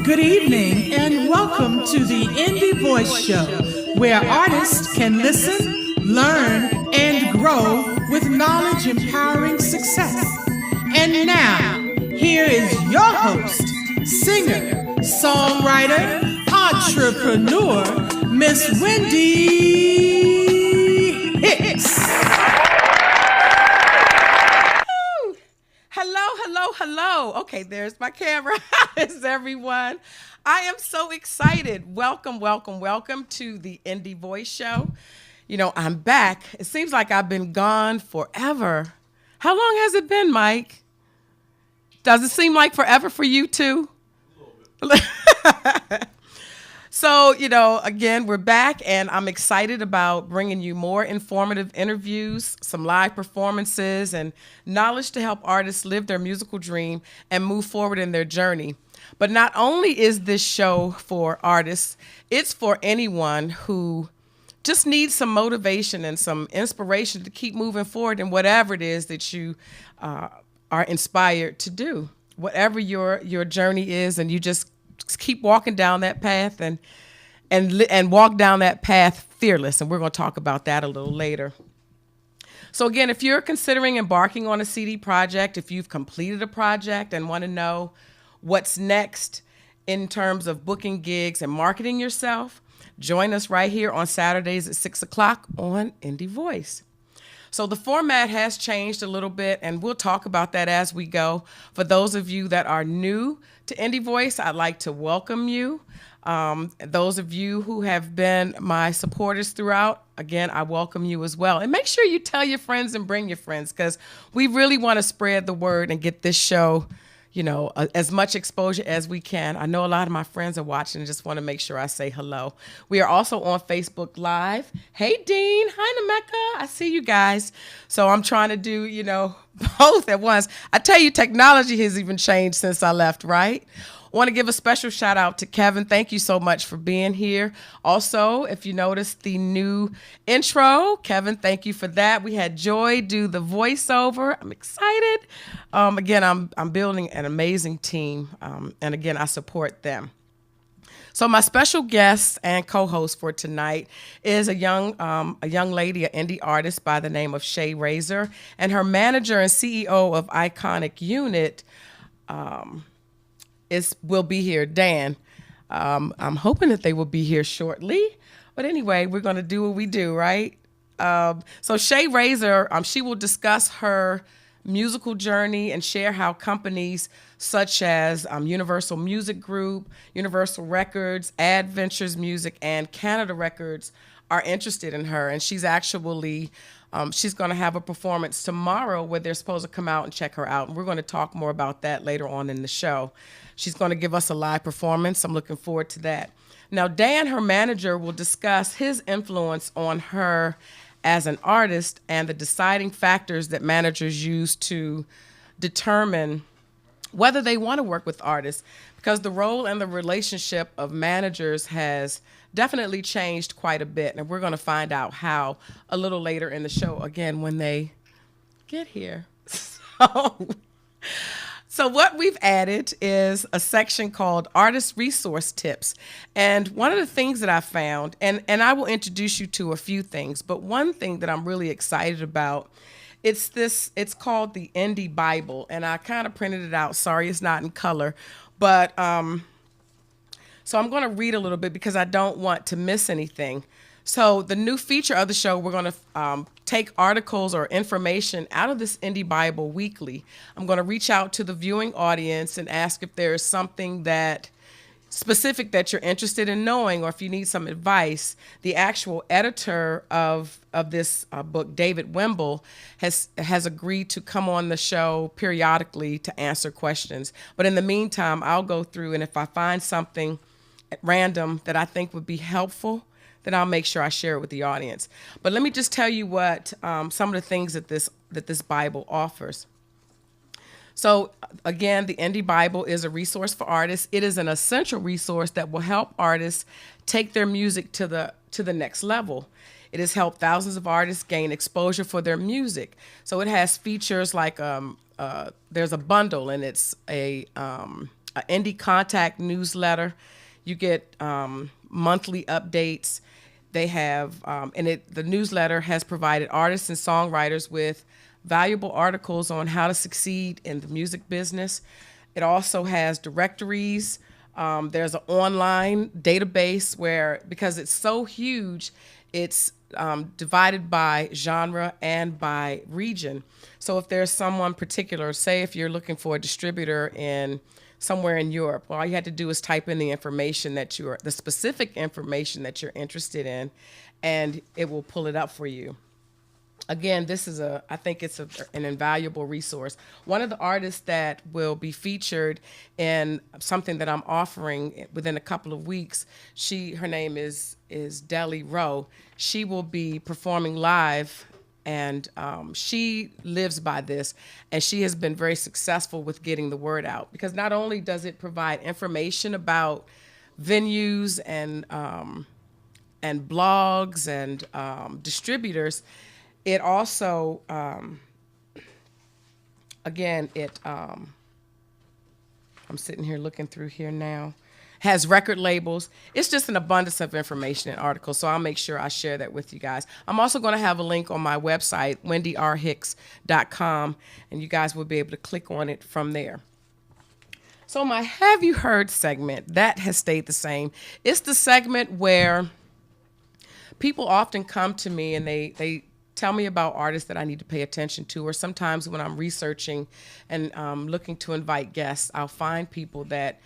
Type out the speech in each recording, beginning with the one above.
Good evening and welcome to the Indie Voice Show, where artists can listen, learn, and grow with knowledge empowering success. And now, here is your host, singer, songwriter, entrepreneur, Miss Wendy Hicks. Hello. Okay, there's my camera. How's everyone? I am so excited. Welcome to the Indie Voice Show. You know, I'm back. It seems like I've been gone forever. How long has it been, Mike? Does it seem like forever for you too? A little bit. So, you know, again, we're back and I'm excited about bringing you more informative interviews, some live performances, and knowledge to help artists live their musical dream and move forward in their journey. But not only is this show for artists, it's for anyone who just needs some motivation and some inspiration to keep moving forward in whatever it is that you are inspired to do. Whatever your journey is, and you just keep walking down that path and walk down that path fearless. And we're going to talk about that a little later. So again, if you're considering embarking on a CD project, if you've completed a project and want to know what's next in terms of booking gigs and marketing yourself, join us right here on Saturdays at 6 o'clock on Indie Voice. So the format has changed a little bit, and we'll talk about that as we go. For those of you that are new to Indie Voice, I'd like to welcome you. Those of you who have been my supporters throughout, again, I welcome you as well. And make sure you tell your friends and bring your friends, because we really want to spread the word and get this show, you know, as much exposure as we can. I know a lot of my friends are watching and just want to make sure I say hello. We are also on Facebook Live. Hey, Dean. Hi, Nemeka. I see you guys. So I'm trying to do, you know, both at once. I tell you, technology has even changed since I left, right? I want to give a special shout out to Kevin. Thank you so much for being here. Also, if you noticed the new intro, Kevin, thank you for that. We had Joy do the voiceover. I'm excited. Again, I'm building an amazing team, and again, I support them. So my special guest and co-host for tonight is a young lady, an indie artist by the name of Shae Raysor, and her manager and CEO of Iconic Unit will be here, Dan. I'm hoping that they will be here shortly. But anyway, we're going to do what we do, right? So Shae Raysor, she will discuss her musical journey and share how companies such as Universal Music Group, Universal Records, Adventures Music, and Canada Records are interested in her. And she's actually she's going to have a performance tomorrow where they're supposed to come out and check her out. And we're going to talk more about that later on in the show. She's going to give us a live performance. I'm looking forward to that. Now, Dan, her manager, will discuss his influence on her as an artist and the deciding factors that managers use to determine whether they want to work with artists, because the role and the relationship of managers has definitely changed quite a bit. And we're going to find out how a little later in the show, again, when they get here. So what we've added is a section called Artist Resource Tips. And one of the things that I found, and I will introduce you to a few things, but one thing that I'm really excited about, it's called the Indie Bible. And I kind of printed it out. Sorry, it's not in color. But so I'm going to read a little bit because I don't want to miss anything. So the new feature of the show, we're going to take articles or information out of this Indie Bible weekly. I'm going to reach out to the viewing audience and ask if there is something that specific that you're interested in knowing, or if you need some advice. The actual editor of this book, David Wimble, has agreed to come on the show periodically to answer questions. But in the meantime, I'll go through, and if I find something at random that I think would be helpful, then I'll make sure I share it with the audience. But let me just tell you what some of the things that this Bible offers. So again, the Indie Bible is a resource for artists. It is an essential resource that will help artists take their music to the next level. It has helped thousands of artists gain exposure for their music. So it has features like there's a bundle, and it's a Indie Contact newsletter. You get monthly updates. They have, the newsletter has provided artists and songwriters with valuable articles on how to succeed in the music business. It also has directories. There's an online database where, because it's so huge, it's divided by genre and by region. So if there's someone particular, say if you're looking for a distributor in somewhere in Europe, well, all you had to do is type in the specific information that you're interested in, and it will pull it up for you. Again, I think it's an invaluable resource. One of the artists that will be featured in something that I'm offering within a couple of weeks, her name is Deli Rowe. She will be performing live, and she lives by this, and she has been very successful with getting the word out, because not only does it provide information about venues and blogs and distributors, it also, I'm sitting here looking through here now, has record labels. It's just an abundance of information and articles, so I'll make sure I share that with you guys. I'm also going to have a link on my website, wendyrhicks.com, and you guys will be able to click on it from there. So my Have You Heard segment, that has stayed the same. It's the segment where people often come to me and they tell me about artists that I need to pay attention to, or sometimes when I'm researching and looking to invite guests, I'll find people that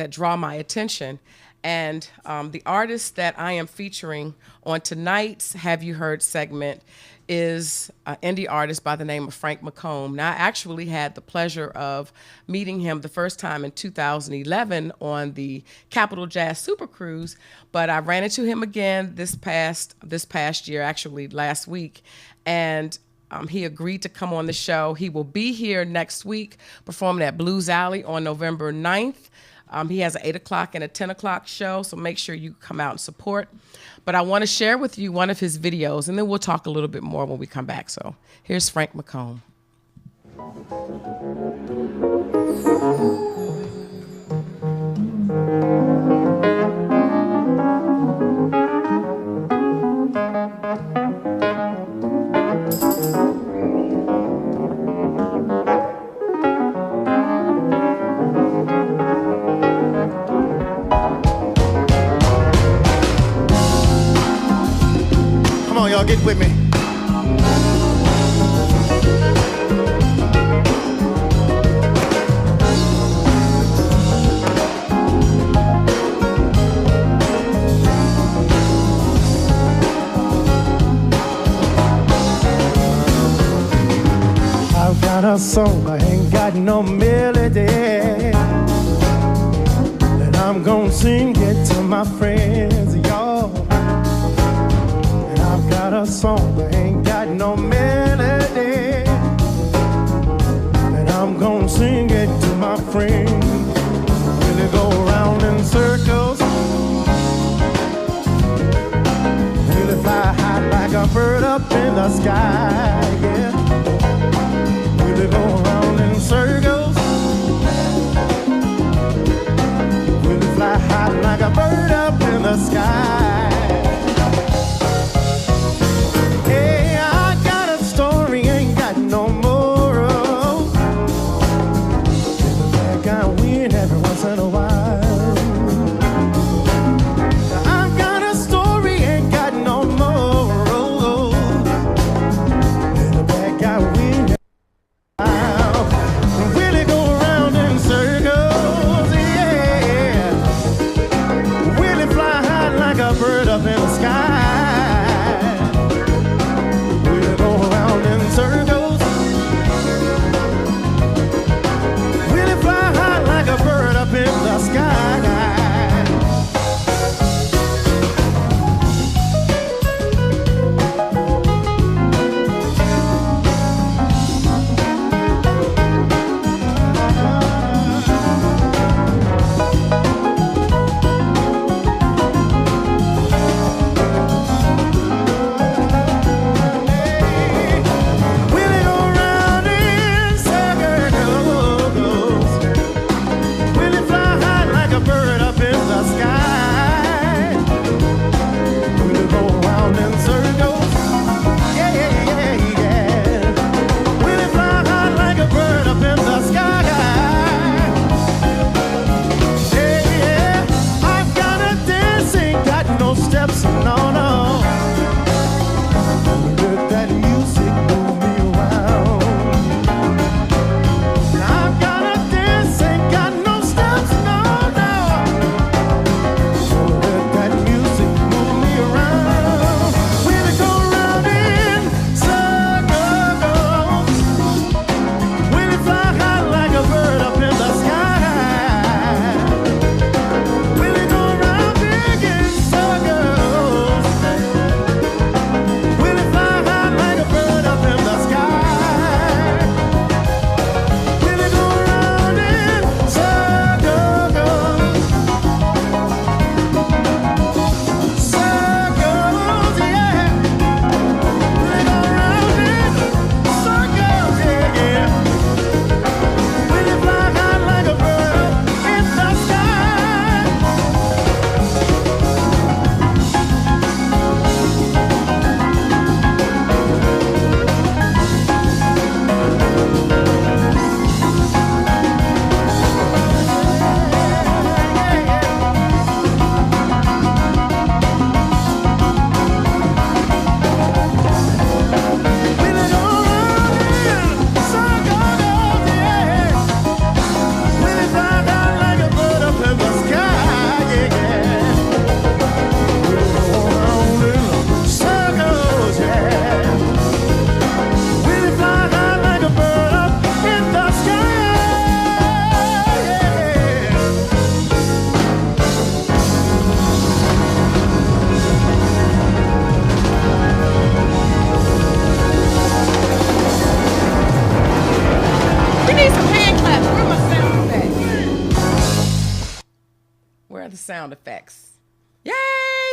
draw my attention. And the artist that I am featuring on tonight's Have You Heard segment is an indie artist by the name of Frank McComb. Now, I actually had the pleasure of meeting him the first time in 2011 on the Capital Jazz Super Cruise, but I ran into him again this past year, actually last week, and he agreed to come on the show. He will be here next week performing at Blues Alley on November 9th. He has an 8 o'clock and a 10 o'clock show, so make sure you come out and support. But I want to share with you one of his videos, and then we'll talk a little bit more when we come back. So here's Frank McComb. Y'all get with me. I've got a song, I ain't got no melody, and I'm gonna sing it to my friends, y'all. Got a song, but ain't got no melody, and I'm gonna sing it to my friends. Will it go around in circles? Will it fly high like a bird up in the sky? Yeah. Will it go around in circles? Will it fly high like a bird up in the sky? No moral. That kind win every once in a while. I've got a story, ain't got no moral. need some hand claps. Where are my sound effects? Where are the sound effects? Yay!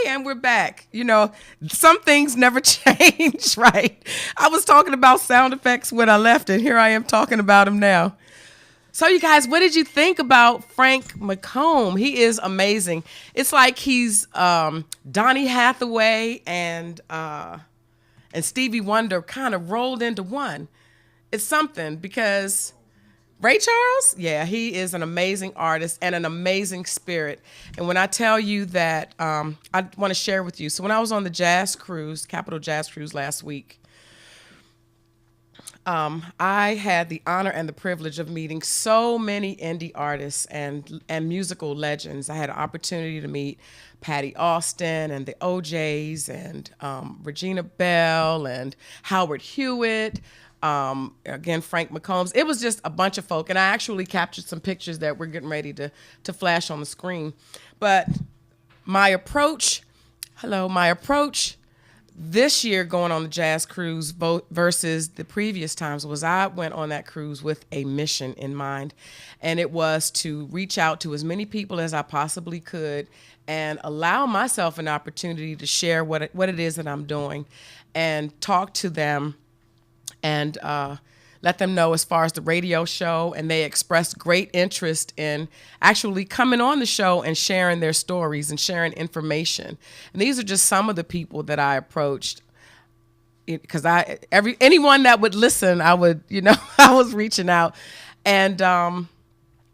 And we're back. You know, some things never change, right? I was talking about sound effects when I left, and here I am talking about them now. So, you guys, what did you think about Frank McComb? He is amazing. It's like he's Donny Hathaway and Stevie Wonder kind of rolled into one. It's something because Ray Charles, yeah, he is an amazing artist and an amazing spirit. And when I tell you that, I want to share with you. So when I was on the jazz cruise, Capitol Jazz Cruise last week, I had the honor and the privilege of meeting so many indie artists and musical legends. I had an opportunity to meet Patty Austin and the OJs and Regina Bell and Howard Hewitt. Again, Frank McCombs. It was just a bunch of folk, and I actually captured some pictures that we're getting ready to flash on the screen. But my approach this year going on the jazz cruise versus the previous times was I went on that cruise with a mission in mind, and it was to reach out to as many people as I possibly could and allow myself an opportunity to share what it is that I'm doing and talk to them and let them know as far as the radio show, and they expressed great interest in actually coming on the show and sharing their stories and sharing information. And these are just some of the people that I approached, because anyone that would listen, I would, I was reaching out, and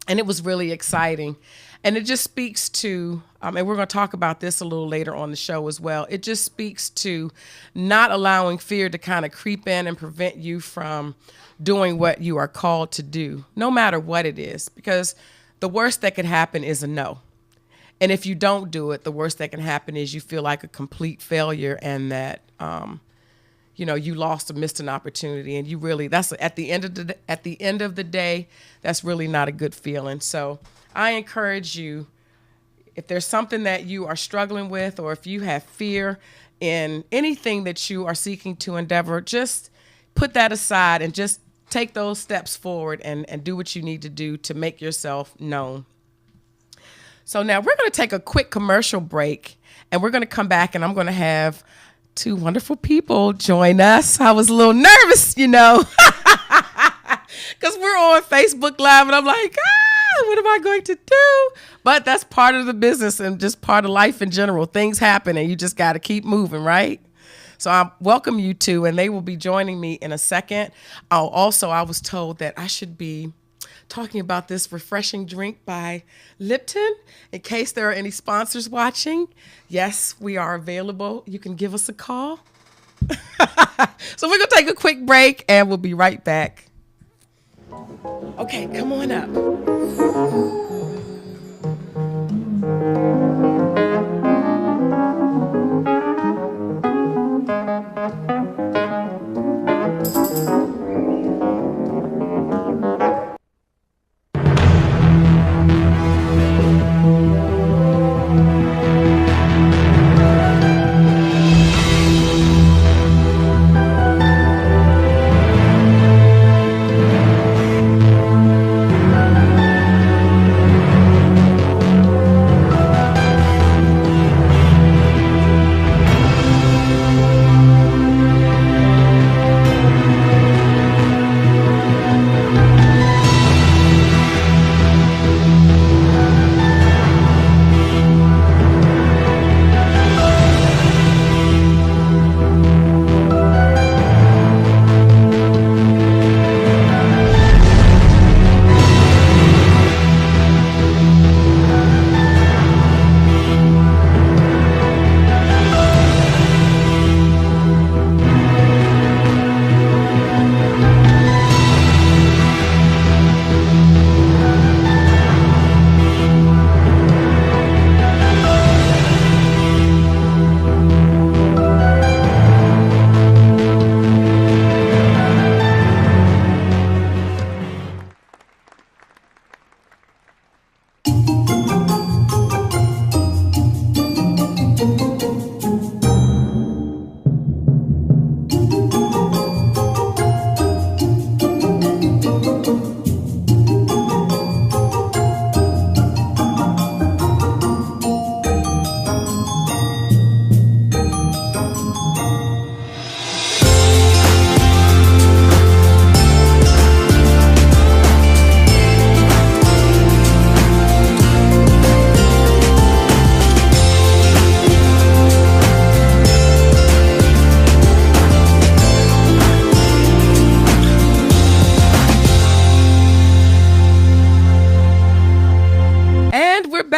it was really exciting. And it just speaks to, and we're going to talk about this a little later on the show as well. It just speaks to not allowing fear to kind of creep in and prevent you from doing what you are called to do, no matter what it is, because the worst that could happen is a no. And if you don't do it, the worst that can happen is you feel like a complete failure and that, you lost or missed an opportunity. And that's at the end of the day, that's really not a good feeling. So I encourage you, if there's something that you are struggling with, or if you have fear in anything that you are seeking to endeavor, just put that aside and just take those steps forward and do what you need to do to make yourself known. So now we're going to take a quick commercial break, and we're going to come back, and I'm going to have two wonderful people join us. I was a little nervous, because we're on Facebook Live, and I'm like, what am I going to do? But that's part of the business and just part of life in general. Things happen, and you just got to keep moving, right? So I welcome you two, and they will be joining me in a second. I was told that I should be talking about this refreshing drink by Lipton, in case there are any sponsors watching. Yes, we are available. You can give us a call. So we're going to take a quick break, and we'll be right back. Okay, come on up.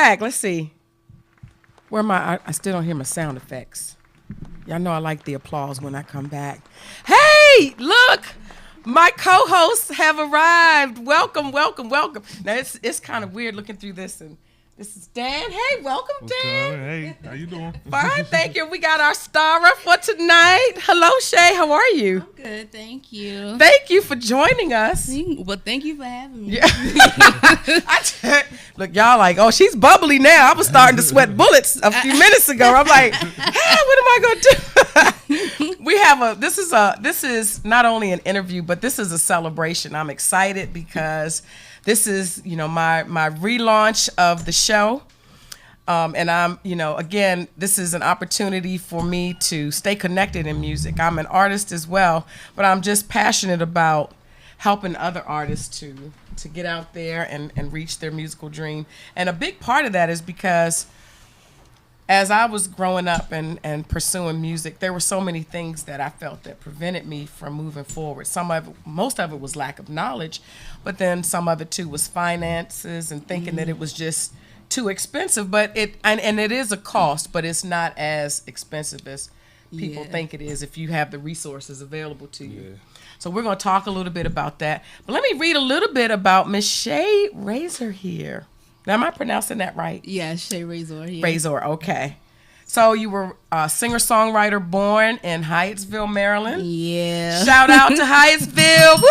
back. Let's see. Where am I still don't hear my sound effects. Y'all know I like the applause when I come back. Hey, look. My co-hosts have arrived. Welcome, welcome, welcome. Now, it's kind of weird looking through this, and this is Dan. Hey, welcome, Dan. Hey, how you doing? Fine, thank you. We got our starer for tonight. Hello, Shae. How are you? I'm good, thank you. Thank you for joining us. Well, thank you for having me. Yeah. Look, y'all like, oh, she's bubbly now. I was starting to sweat bullets a few minutes ago. I'm like, hey, what am I going to do? We have this is not only an interview, but this is a celebration. I'm excited because this is, my relaunch of the show. And I'm, again, this is an opportunity for me to stay connected in music. I'm an artist as well, but I'm just passionate about helping other artists to get out there and reach their musical dream. And a big part of that is because as I was growing up and pursuing music, there were so many things that I felt that prevented me from moving forward. Most of it was lack of knowledge, but then some of it too was finances and thinking that it was just too expensive. But it is a cost, but it's not as expensive as people think it is if you have the resources available to you. Yeah. So we're going to talk a little bit about that. But let me read a little bit about Miss Shae Raysor here. Now, am I pronouncing that right? Yeah, Shae Raysor. Yeah. Raysor, okay. So you were a singer-songwriter born in Hyattsville, Maryland. Yeah. Shout out to Hyattsville.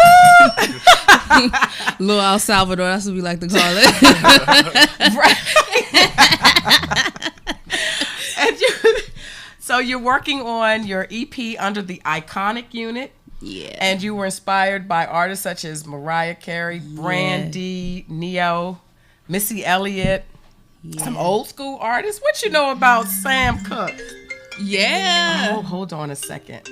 Woo! Little El Salvador, that's what we like to call it. So you're working on your EP under the Iconic unit. Yeah. And you were inspired by artists such as Mariah Carey, Brandy, Neo, Missy Elliott, some old school artists. What you know about Sam Cooke? Yeah. Oh, hold on a second.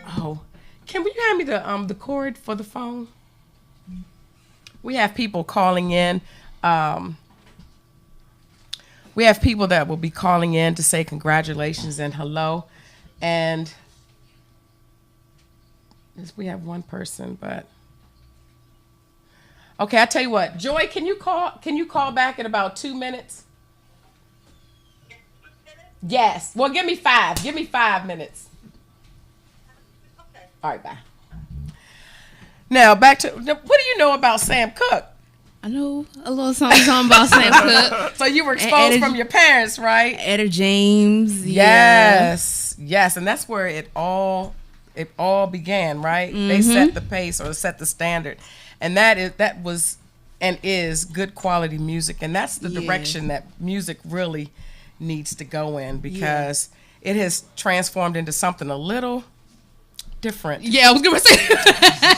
Oh, can you hand me the cord for the phone? We have people calling in. We have people that will be calling in to say congratulations and hello, and we have one person, but. Okay, I tell you what, Joy, can you call back in about 2 minutes? Yes. Well, give me 5. Give me 5 minutes. Okay. All right, bye. Now back to what do you know about Sam Cooke? I know a little something about Sam Cooke. So you were exposed from your parents, right? Etta James. Yes. Yeah. Yes, and that's where it all began, right? Mm-hmm. They set the pace or set the standard. And that was and is good quality music. And that's the direction that music really needs to go in, because it has transformed into something a little different. Yeah, I was going to say.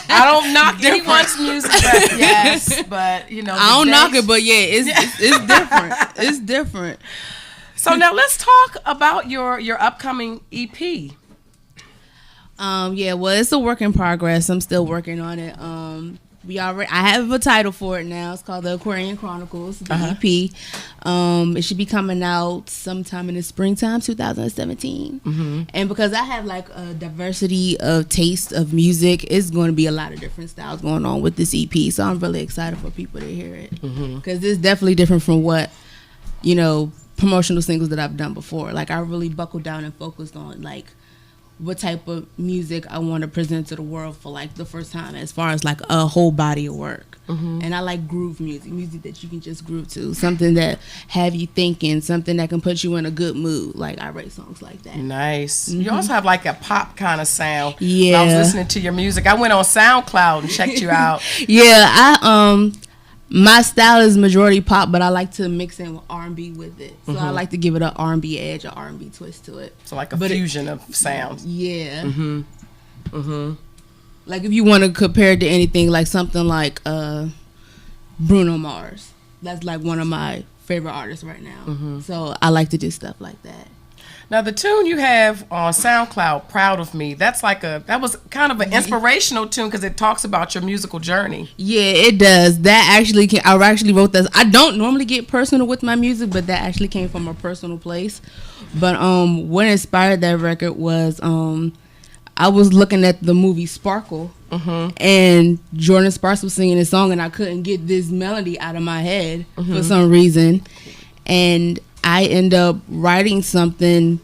I don't knock anyone's music, but yes, but I don't knock it, but yeah, it's different. It's different. So now let's talk about your upcoming EP. Well, it's a work in progress. I'm still working on it. I have a title for it now. It's called The Aquarian Chronicles, the EP. It should be coming out sometime in the springtime 2017. Mm-hmm. And because I have like a diversity of taste of music, it's going to be a lot of different styles going on with this EP. So I'm really excited for people to hear it, because it's definitely different from what promotional singles that I've done before. Like, I really buckled down and focused on like what type of music I want to present to the world for like the first time, as far as like a whole body of work. And I like groove music that you can just groove to, something that have you thinking, something that can put you in a good mood. Like, I write songs like that. Nice. You also have like a pop kind of sound. Yeah. I was listening to your music. I went on SoundCloud and checked you out. Yeah, my style is majority pop, but I like to mix in with R&B with it. So I like to give it an R&B edge, an R&B twist to it. So like a fusion of sounds. Yeah. Like, if you want to compare it to anything, like something like Bruno Mars. That's like one of my favorite artists right now. So I like to do stuff like that. Now, the tune you have on SoundCloud, Proud of Me, that was kind of an inspirational tune, because it talks about your musical journey. Yeah, it does. I actually wrote this. I don't normally get personal with my music, but that actually came from a personal place. But what inspired that record was I was looking at the movie Sparkle, and Jordan Sparks was singing this song, and I couldn't get this melody out of my head for some reason, and I ended up writing something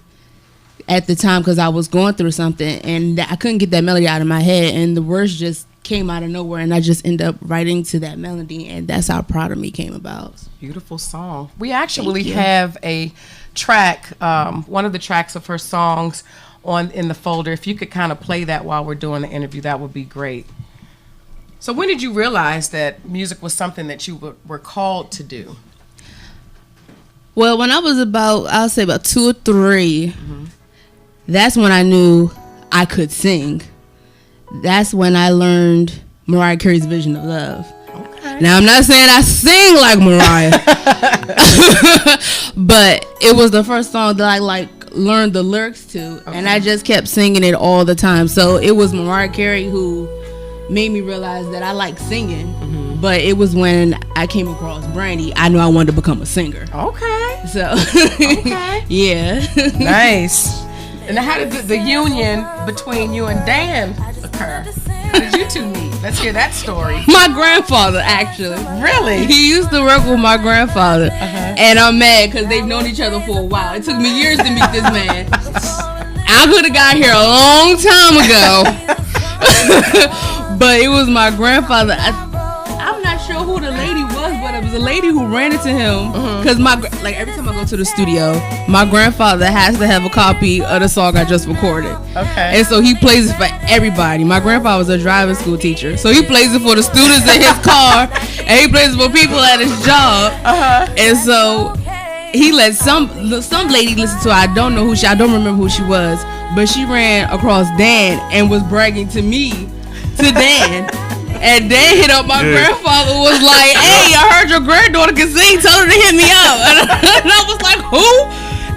at the time because I was going through something, and I couldn't get that melody out of my head, and the words just came out of nowhere, and I just ended up writing to that melody, and that's how Proud of Me came about. Beautiful song. We actually have a track, one of the tracks of her songs in the folder. If you could kind of play that while we're doing the interview, that would be great. So when did you realize that music was something that you were called to do? Well, when I was I'll say about 2 or 3, that's when I knew I could sing. That's when I learned Mariah Carey's Vision of Love. Okay. Now, I'm not saying I sing like Mariah, but it was the first song that I learned the lyrics to, and I just kept singing it all the time. So it was Mariah Carey who made me realize that I like singing, but it was when I came across Brandy, I knew I wanted to become a singer. Okay. So, yeah. Nice. And how did the union between you and Dan occur? How did you two meet? Let's hear that story. My grandfather, actually. Really? He used to work with my grandfather. And I'm mad because they've known each other for a while. It took me years to meet this man. I could have got here a long time ago. But it was my grandfather. I'm not sure who the lady was, but it was a lady who ran into him. Because every time I go to the studio, my grandfather has to have a copy of the song I just recorded. Okay. And so he plays it for everybody. My grandfather was a driving school teacher, so he plays it for the students in his car, and he plays it for people at his job. And so he let some lady listen to it. I don't remember who she was, but she ran across Dan and was bragging to me, to Dan. And Dan hit up my grandfather, was like, "Hey, I heard your granddaughter can sing. Tell her to hit me up." And I was like, "Who?"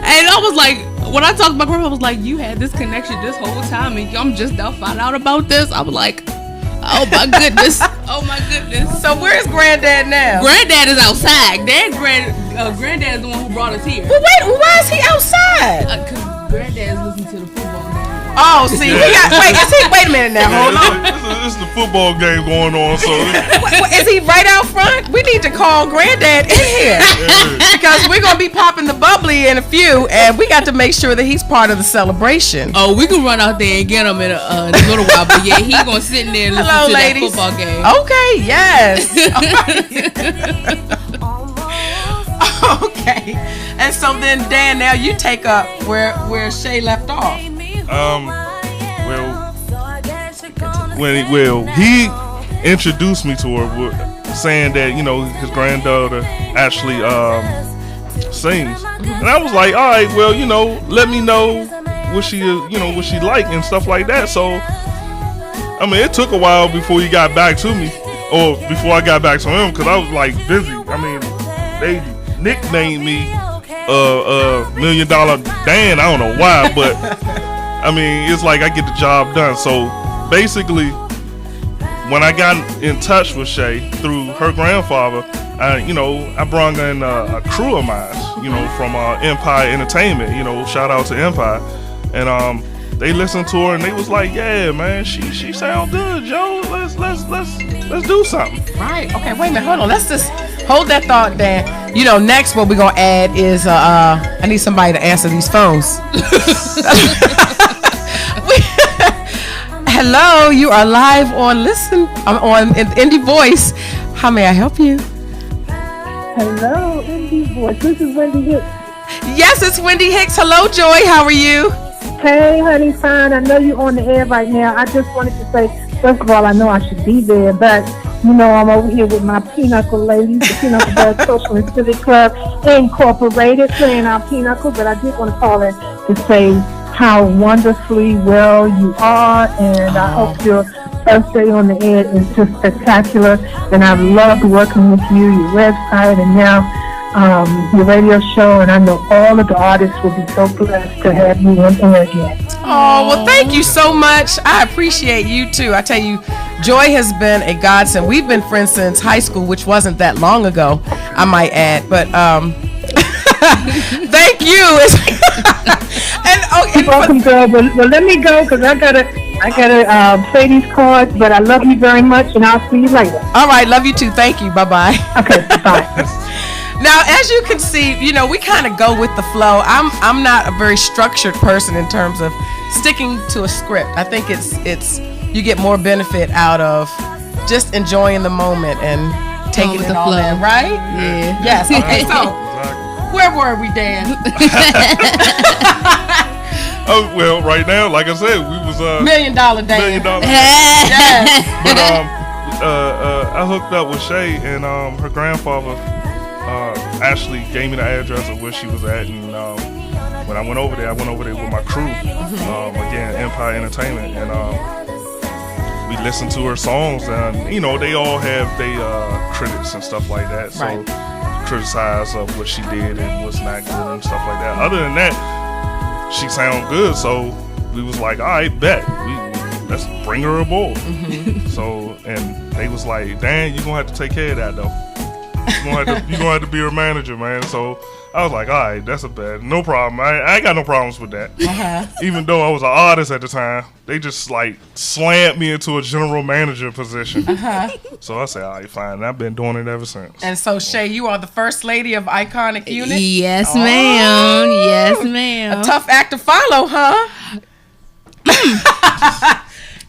And I was like, when I talked to my grandfather, I was like, "You had this connection this whole time, and I'm just now finding out about this." I was like, "Oh my goodness, oh my goodness." So where's Granddad now? Granddad is outside. Granddad is the one who brought us here. But wait, why is he outside? Because Granddad is listening to the football game. Oh, see, wait a minute now, hold on. This is the football game going on, so. Is he right out front? We need to call Granddad in here. Because we're going to be popping the bubbly in a few, and we got to make sure that he's part of the celebration. Oh, we can run out there and get him in a little while, but yeah, he's going to sit in there and listen to that football game. Okay, yes. Okay. And so then, Dan, now you take up where Shae left off. He introduced me to her saying that, his granddaughter actually sings. And I was like, all right, well, let me know what she like and stuff like that. So, I mean, it took a while before he got back to me, or before I got back to him, because I was like busy. I mean, they nicknamed me $1 Million Dan. I don't know why, but I mean, it's like I get the job done. So basically, when I got in touch with Shae through her grandfather, I brought in a crew of mine, from Empire Entertainment. Shout out to Empire, and they listened to her and they was like, "Yeah, man, she sound good, Joe. Let's do something." Right. Okay. Wait a minute. Hold on. Let's just hold that thought, Dan. Next what we're gonna add is I need somebody to answer these phones. Hello, you are live on Indie Voice. How may I help you? Hello, Indie Voice. This is Wendy Hicks. Yes, it's Wendy Hicks. Hello, Joy. How are you? Hey, honey, fine. I know you're on the air right now. I just wanted to say, first of all, I know I should be there, but I'm over here with my Pinochle ladies, the Pinochle Bad Social and Civic Club Incorporated, playing our Pinochle. But I did want to call in to say how wonderfully well you are, and I hope your first day on the air is just spectacular. And I've loved working with you, your website, and now your radio show, and I know all of the artists will be so blessed to have you on air again. Oh, well, thank you so much. I appreciate you, too. I tell you, Joy has been a godsend. We've been friends since high school, which wasn't that long ago, I might add. But thank you. You're welcome, girl. Well, let me go because I got to I gotta play these cards, but I love you very much, and I'll see you later. All right, love you too. Thank you. Bye-bye. Okay, bye. Now, as you can see, you know, we kind of go with the flow. I'm not a very structured person in terms of sticking to a script. I think it's you get more benefit out of just enjoying the moment and taking it all in, right? Yeah. Yes. Okay. So, where were we, Dan? Oh well, right now, like I said, we was $1 million Dan. $1 million. Yes. But I hooked up with Shae, and her grandfather actually gave me the address of where she was at, and when I went over there with my crew, again, Empire Entertainment, and we listened to her songs, and you know, they all have their critics and stuff like that, so Right. criticize of what she did and what's not good and stuff like that. Other than that, she sound good, so we was like, all right, bet, let's bring her aboard. So, and they was like, Dan, you gonna have to take care of that though. You gonna have to be her manager, man. So I was like, all right, that's a bet, no problem. I ain't got no problems with that. Even though I was an artist at the time, they just like slammed me into a general manager position. So I said, all right, fine. And I've been doing it ever since. And so, Shae, you are the first lady of Iconic Unit. Yes, ma'am. Yes, ma'am. A tough act to follow, huh?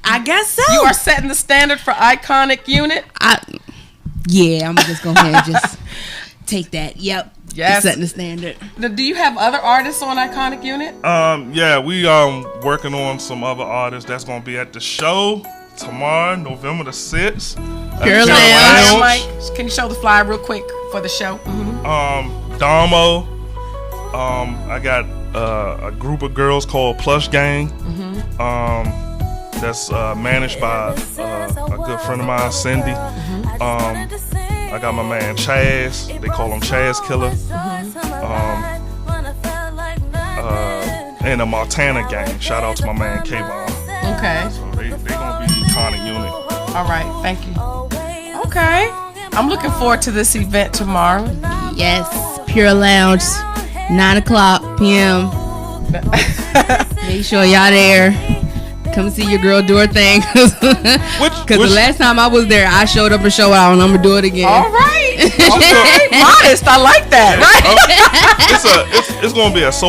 I guess so. You are setting the standard for Iconic Unit. Yeah, I'm just going to just take that. Yep. Yes. Setting the standard. Now, do you have other artists on Iconic Unit? Yeah, we working on some other artists that's gonna be at the show tomorrow, November the 6th. Pure Flyer, Lounge. Mike, can you show the flyer real quick for the show? Damo. I got a group of girls called Plush Gang. That's managed by a good friend of mine, Cindy. I got my man Chaz. They call him Chaz Killer. And the Montana Gang. Shout out to my man K-Von. Okay. So they gonna be Iconic Unit. All right. Thank you. Okay. I'm looking forward to this event tomorrow. Yes. Pure Lounge, 9:00 p.m. Make sure y'all there. Come see your girl do her thing. Because the last time I was there, I showed up and showed out, and I'm going to do it again. All right. Okay. Modest. I like that. Right? It's gonna be it's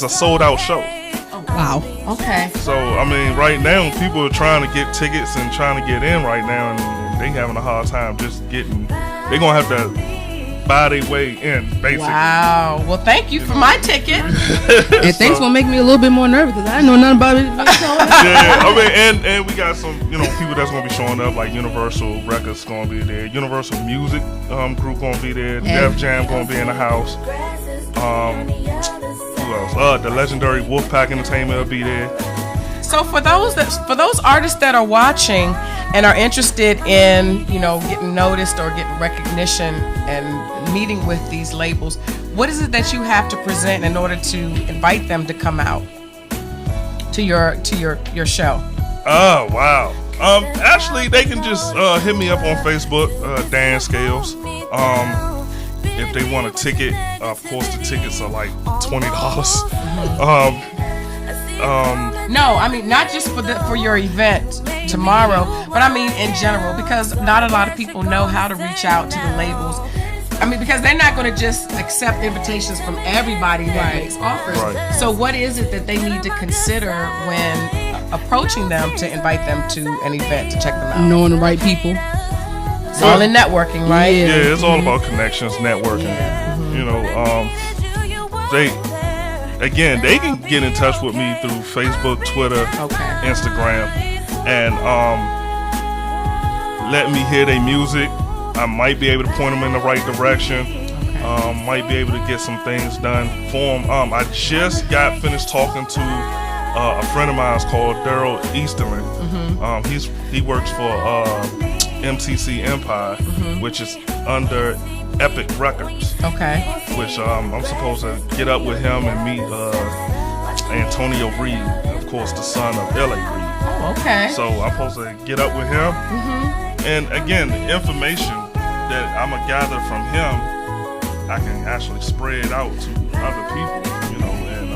a sold out show. Wow. Okay. So I mean, right now people are trying to get tickets and trying to get in right now, and they having a hard time just getting. They're gonna have to buy their way in, basically. Wow. Well, thank you for my ticket. And thanks for making me a little bit more nervous because I didn't know nothing about it. Yeah, I mean, and we got some, people that's gonna be showing up, like Universal Records gonna be there, Universal Music group gonna be there, Def Jam gonna be in the house. Who else? The legendary Wolfpack Entertainment will be there. So for those artists that are watching and are interested in, getting noticed or getting recognition and meeting with these labels, what is it that you have to present in order to invite them to come out to your show? Oh, wow. Actually, they can just hit me up on Facebook, Dan Scales. If they want a ticket, of course the tickets are like $20. No, I mean not just for your event tomorrow, but I mean in general, because not a lot of people know how to reach out to the labels. I mean, because they're not going to just accept invitations from everybody that makes offers. Right. So what is it that they need to consider when approaching them to invite them to an event to check them out? Knowing the right people. It's all in networking, right? Yeah, it's all about connections, networking. They can get in touch with me through Facebook, Twitter, Instagram, and let me hear their music. I might be able to point them in the right direction. Might be able to get some things done for them. I just got finished talking to a friend of mine called Daryl Easterman. He works for MTC Empire, which is under Epic Records. Okay. Which I'm supposed to get up with him and meet Antonio Reed, of course, the son of L.A. Reed. Oh, okay. So I'm supposed to get up with him. And again, the information that I'm going to gather from him, I can actually spread out to other people, and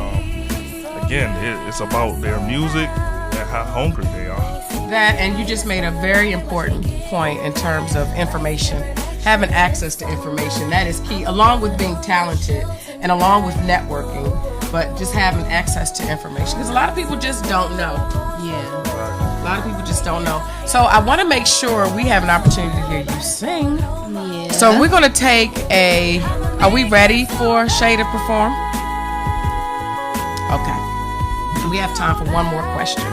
again, it's about their music and how hungry they are. That, and you just made a very important point in terms of information. Having access to information, that is key, along with being talented and along with networking, but just having access to information. Because a lot of people just don't know. Yeah. A lot of people just don't know. So I want to make sure we have an opportunity to hear you sing. Yeah. So we're going to take are we ready for Shae to perform? Okay. We have time for one more question.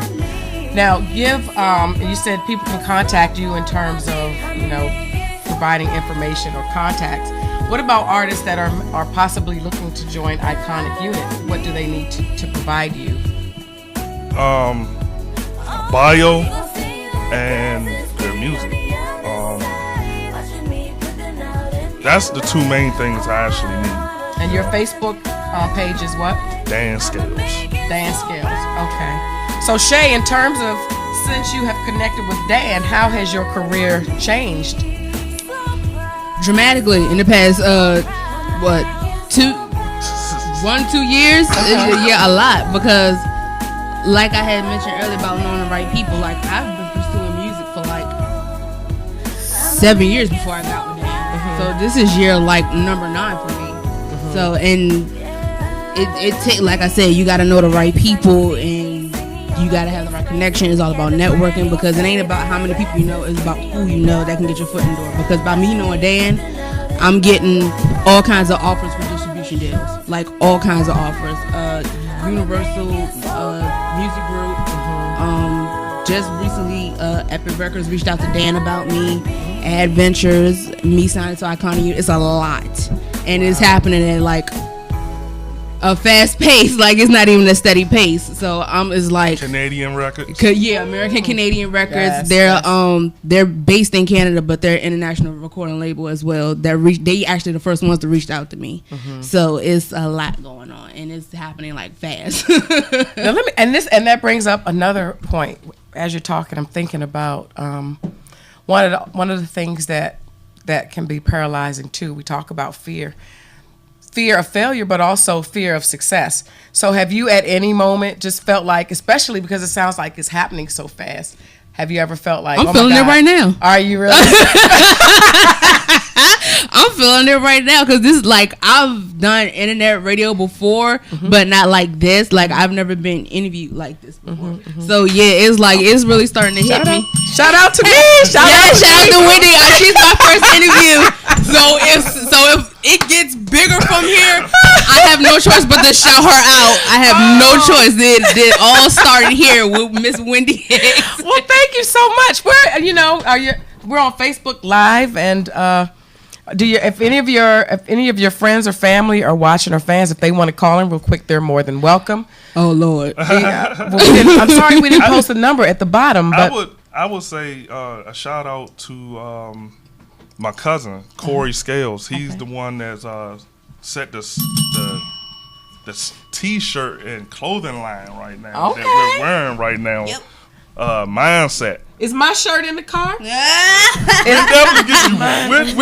Now, you said people can contact you in terms of, providing information or contacts. What about artists that are possibly looking to join Iconic Unit? What do they need to provide you? Bio and their music. That's the two main things I actually need. And your Facebook page is what? Dan Scales. Dan Scales. Okay. So Shae, in terms of since you have connected with Dan, how has your career changed? Dramatically in the past 2 years. Yeah, a lot, because like I had mentioned earlier about knowing the right people, like I've been pursuing music for like 7 years before I got with Dan. So this is year like number 9 for me. So, and it take, like I said, you got to know the right people and you got to have the right connection. It's all about networking, because it ain't about how many people you know, it's about who you know that can get your foot in the door. Because by me knowing Dan, I'm getting all kinds of offers for distribution deals, like all kinds of offers. Universal Music Group. Just recently, Epic Records reached out to Dan about me. Adventures, me signing to Iconic Unit. It's a lot, and it's happening at like a fast pace. Like it's not even a steady pace. So it's like Canadian records. Yeah, American Canadian Records. Yes, they're based in Canada, but they're international recording label as well. They actually the first ones that reached out to me. So it's a lot going on, and it's happening like fast. Now and that brings up another point. As you're talking, I'm thinking about one of the things that can be paralyzing too. We talk about fear of failure, but also fear of success. So have you at any moment just felt like, especially because it sounds like it's happening so fast, have you ever felt like, I'm feeling it right now? Are you really? I'm feeling it right now, because this is like, I've done internet radio before, but not like this. Like I've never been interviewed like this before. So yeah, it's like it's really starting to hit me. Shout out to me. Shout out to Wendy. She's my first interview. So if it gets bigger from here, I have no choice but to shout her out. I have no choice. It all started here with Miss Wendy Hicks. Well, thank you so much. We're on Facebook Live, and if any of your friends or family are watching, or fans, if they want to call in real quick, they're more than welcome. Oh Lord. I'm sorry we didn't post the number at the bottom, but I would say a shout out to my cousin Corey Scales. He's the one that's set the T-shirt and clothing line right now that we're wearing right now. Yep. Mindset. Is my shirt in the car? We're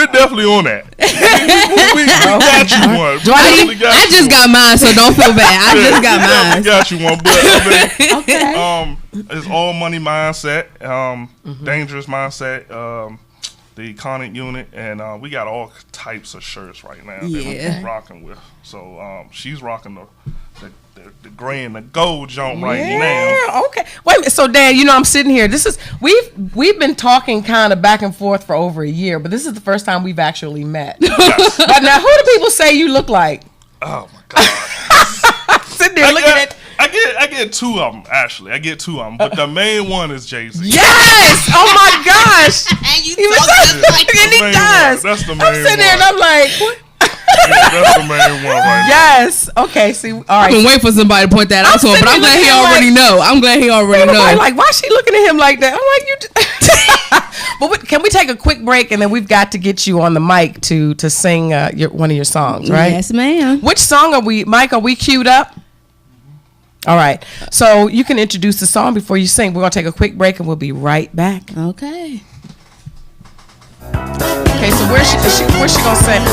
definitely on that. We got you one. I just got mine, so don't feel bad. I just got mine. We got you one, but it's all money mindset, dangerous mindset, the Iconic Unit, and we got all types of shirts right now that we're rocking with. So she's rocking the gray and the gold joint right now. Okay. Wait a minute. So Dan, I'm sitting here. We've been talking kind of back and forth for over a year, but this is the first time we've actually met. Yes. But now, who do people say you look like? Oh my God. Sitting there looking at. I get 2 of them actually. I get 2 of them, but the main one is Jay-Z. Yes! Oh my gosh! And you He was talk and he does. That's the main I'm sitting there and I'm like, what? That's the main one right Yes. Okay. See. All right. I've been waiting for somebody to point that out to him, but I'm glad he already know. I'm glad he already know. Like, why is she looking at him like that? I'm like, you. But can we take a quick break, and then we've got to get you on the mic to sing one of your songs, right? Yes, ma'am. Which song are we, Mike? Are we queued up? All right. So you can introduce the song before you sing. We're gonna take a quick break, and we'll be right back. Okay. Okay. So where's she gonna sing?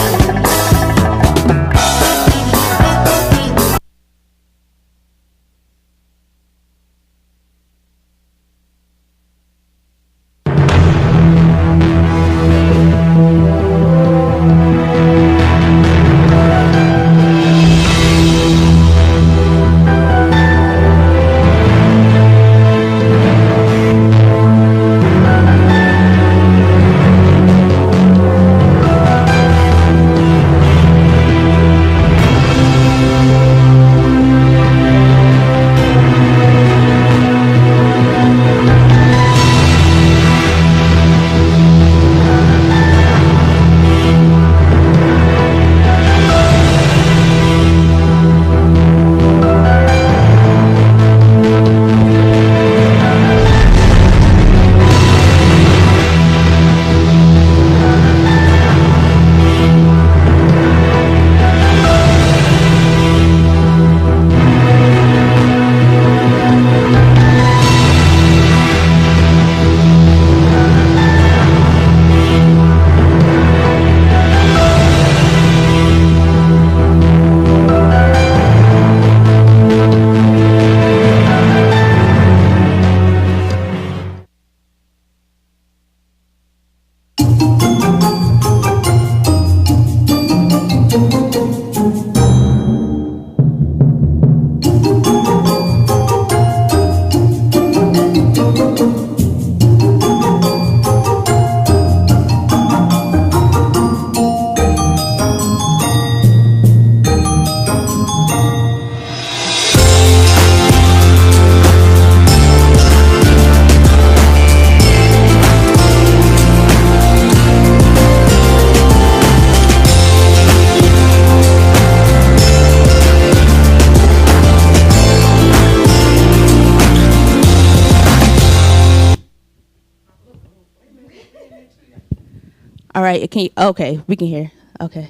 All right, okay, we can hear. Okay.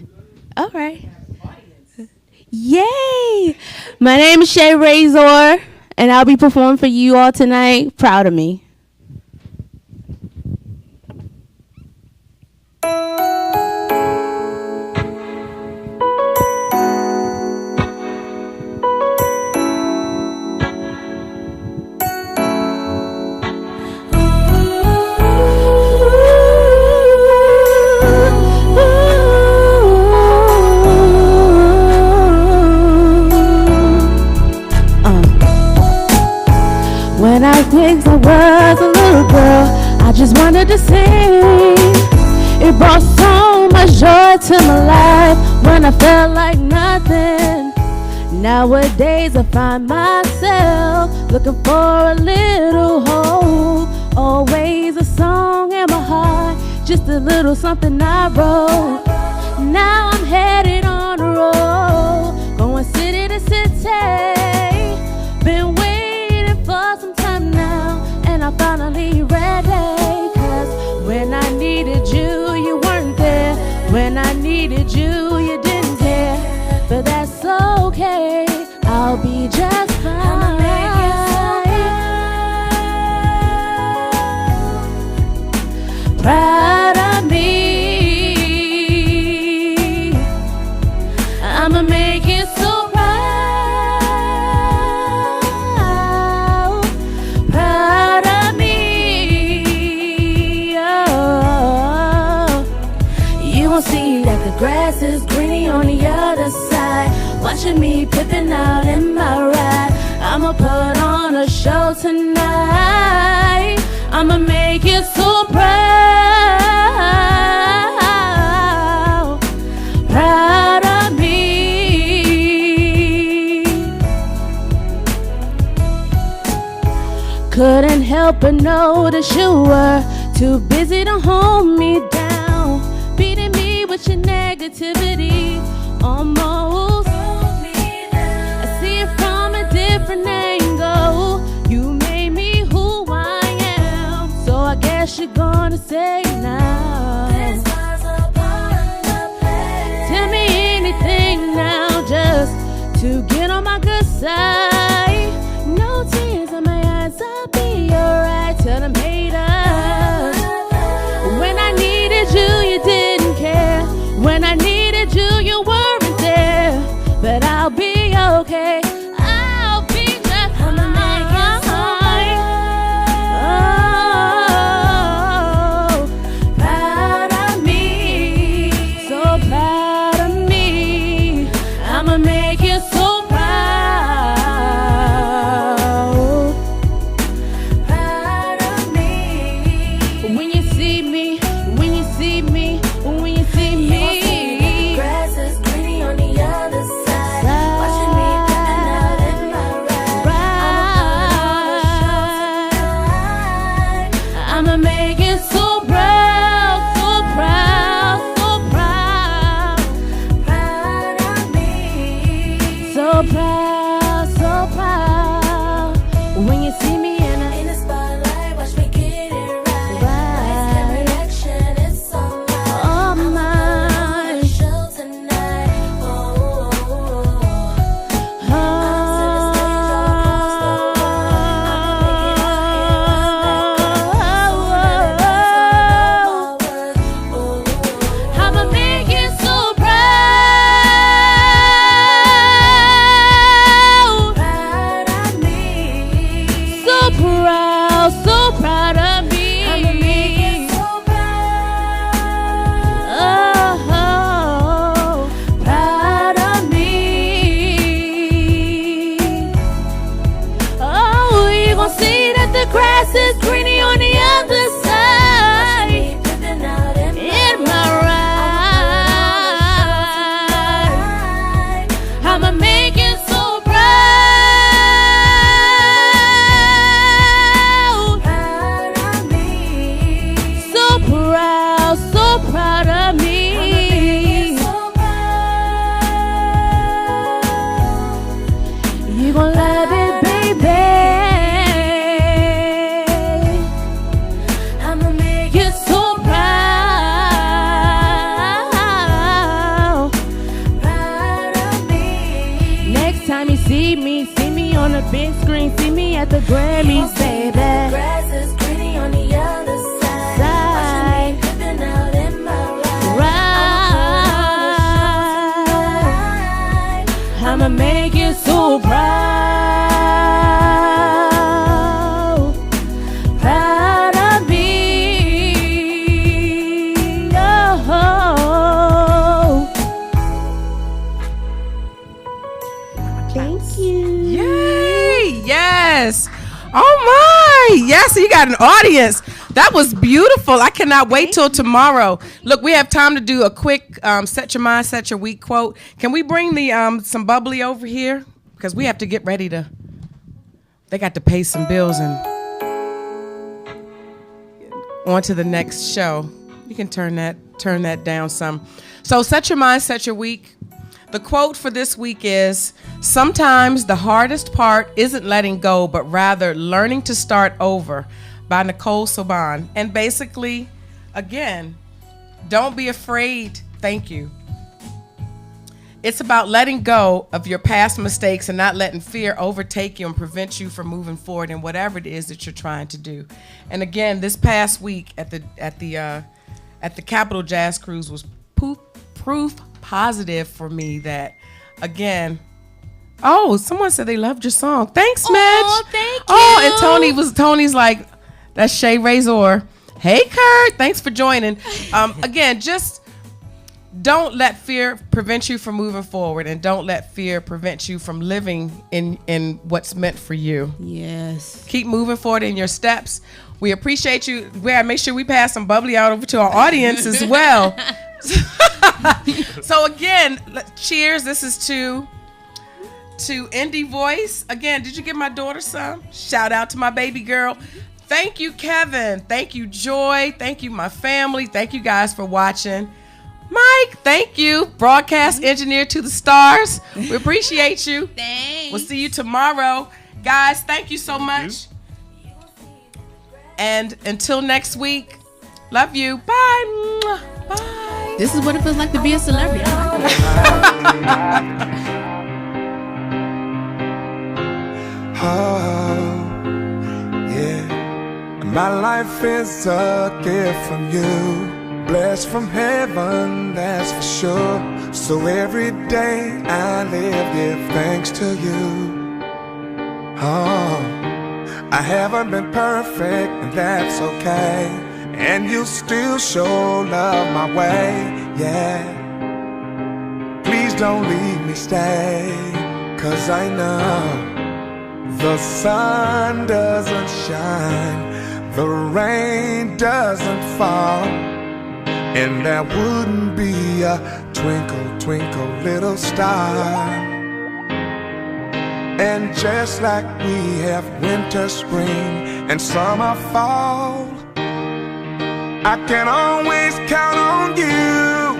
All right. Yay! My name is Shae Raysor, and I'll be performing for you all tonight. Proud of me. When I think I was a little girl, I just wanted to sing. It brought so much joy to my life when I felt like nothing. Nowadays I find myself looking for a little hope. Always a song in my heart, just a little something I wrote. Now I'm headed on the road, going city to city. Been waiting for some time now, and I finally ready. Cause when I needed you, you weren't there. When I needed you, you didn't care. But that's okay, I'll be just fine. I'ma make it so proud of me. I'ma make it so proud of me. Oh, you won't see that the grass is greener on the other side. Watching me pippin' out in my ride. I'ma put on a show tonight. I'ma make it so proud of me. Couldn't help but notice you were too busy to hold me down, beating me with your negativity. Almost, I see it from a different angle. You made me who I am, so I guess you're gonna say now. Tell me anything now, just to get on my good side. No tears in my eyes, I'll be alright. Tell them haters, when I needed you, you didn't care. When I needed you, you weren't there. But I'll be okay, I'll be just fine. Oh, proud of me, so proud of me. I'ma make you so proud of me. When you see me see me on the big screen, see me at the Grammys, baby. Grass is greener on the other side. Watch me living out in my ride. I'ma make you so proud, proud of me. Oh, thank you. Yay! Yes. Oh my! Yes, you got an audience. That was beautiful. I cannot wait till tomorrow. Look, we have time to do a quick set your mind, set your week quote. Can we bring the some bubbly over here? Because we have to get ready to. They got to pay some bills and on to the next show. You can turn that down some. So set your mind, set your week. The quote for this week is, sometimes the hardest part isn't letting go, but rather learning to start over, by Nicole Soban. And basically, again, don't be afraid. Thank you. It's about letting go of your past mistakes and not letting fear overtake you and prevent you from moving forward in whatever it is that you're trying to do. And again, this past week at the Capitol Jazz Cruise was proof positive for me that, again, oh, someone said they loved your song. Thanks, Midge. Oh, thank you. Oh, and Tony's like, that's Shae Raysor. Hey, Kurt. Thanks for joining. Again, just don't let fear prevent you from moving forward, and don't let fear prevent you from living in what's meant for you. Yes. Keep moving forward in your steps. We appreciate you. We gotta make sure we pass some bubbly out over to our audience as well. So again, cheers. This is to Indie Voice. Again, did you give my daughter some? Shout out to my baby girl. Thank you, Kevin. Thank you, Joy. Thank you, my family. Thank you guys for watching. Mike, thank you. Broadcast engineer to the stars. We appreciate you. Thanks. We'll see you tomorrow. Guys, thank you so much. And until next week, love you. Bye. Mwah. Bye. This is what it feels like to be a celebrity. Oh, yeah. My life is a gift from you, blessed from heaven, that's for sure. So every day I live, give thanks to you. Oh, I haven't been perfect, and that's okay. And you still show love my way, yeah. Please don't leave me, stay, 'cause I know the sun doesn't shine, the rain doesn't fall, and there wouldn't be a twinkle, twinkle, little star. And just like we have winter, spring, and summer, fall, I can always count on you,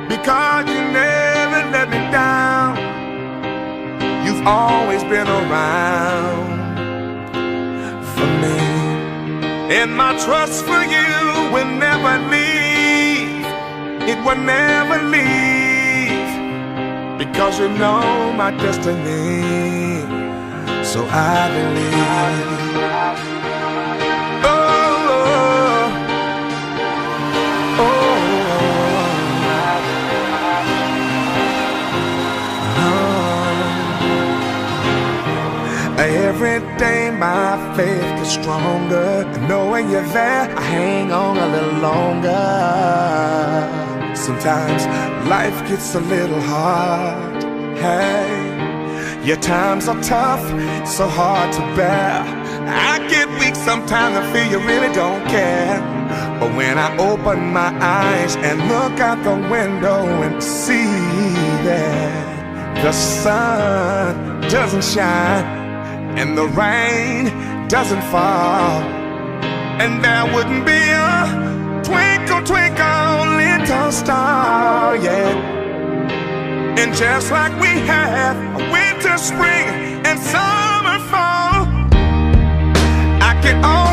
because you never let me down. You've always been around for me, and my trust for you will never leave. It will never leave, because you know my destiny. So I believe. Every day my faith gets stronger, and knowing you're there, I hang on a little longer. Sometimes life gets a little hard, hey. Your times are tough, so hard to bear. I get weak sometimes, I feel you really don't care. But when I open my eyes and look out the window and see that the sun doesn't shine and the rain doesn't fall, and there wouldn't be a twinkle, twinkle, little star, yeah. And just like we have a winter, spring, and summer, fall, I can always